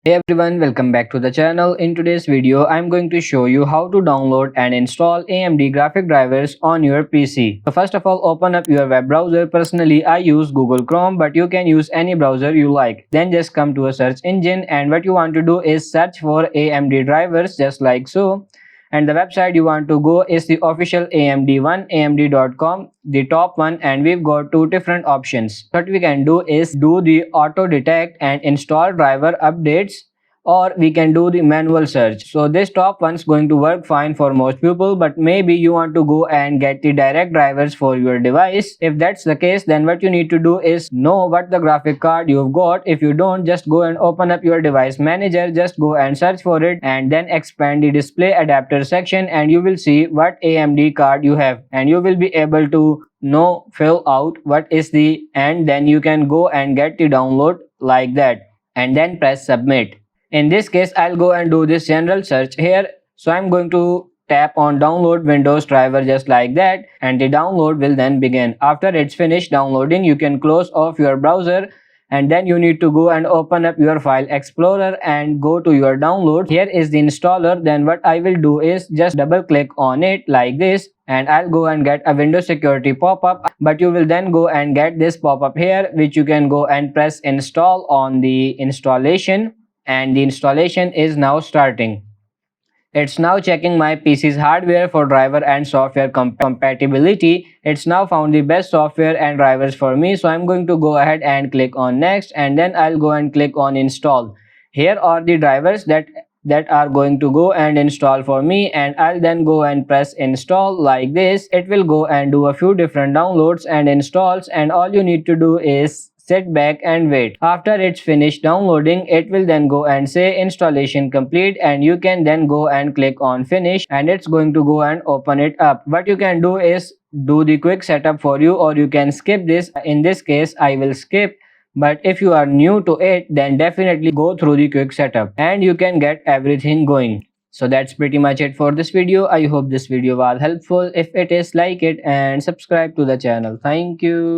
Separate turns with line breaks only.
Hey everyone, welcome back to the channel. In today's video, I'm going to show you how to download and install AMD graphic drivers on your PC. So first of all, open up your web browser. Personally, I use Google Chrome, but you can use any browser you like. Then just come to a search engine, and what you want to do is search for AMD drivers just like so. And the website you want to go is the official AMD one, amd.com, the top one, and we've got two different options. What we can do is do the auto detect and install driver updates, or we can do the manual search. So this top one's going to work fine for most people, but maybe you want to go and get the direct drivers for your device. If that's the case, then what you need to do is know what the graphic card you've got. If you don't, just go and open up your device manager, just go and search for it, and then expand the display adapter section, and you will see what AMD card you have, and you will be able to fill out what is the, and then you can go and get the download like that, and then press submit. In this case, I'll go and do this general search here. So I'm going to tap on download Windows driver just like that, and the download will then begin. After it's finished downloading, you can close off your browser, and then you need to go and open up your file explorer and go to your download. Here is the installer. Then what I will do is just double click on it like this, and I'll go and get a Windows security pop-up, but you will then go and get this pop-up here, which you can go and press install on the installation, and the installation is now starting. It's now checking my PC's hardware for driver and software compatibility. It's now found the best software and drivers for me, so I'm going to go ahead and click on next, and then I'll go and click on install. Here are the drivers that are going to go and install for me, and I'll then go and press install like this. It will go and do a few different downloads and installs, and all you need to do is sit back and wait. After it's finished downloading, it will then go and say installation complete, and you can then go and click on finish, and it's going to go and open it up. What you can do is do the quick setup for you, or you can skip this. In this case, I will skip. But if you are new to it, then definitely go through the quick setup and you can get everything going. So that's pretty much it for this video. I hope this video was helpful. If it is, like it and subscribe to the channel. Thank you.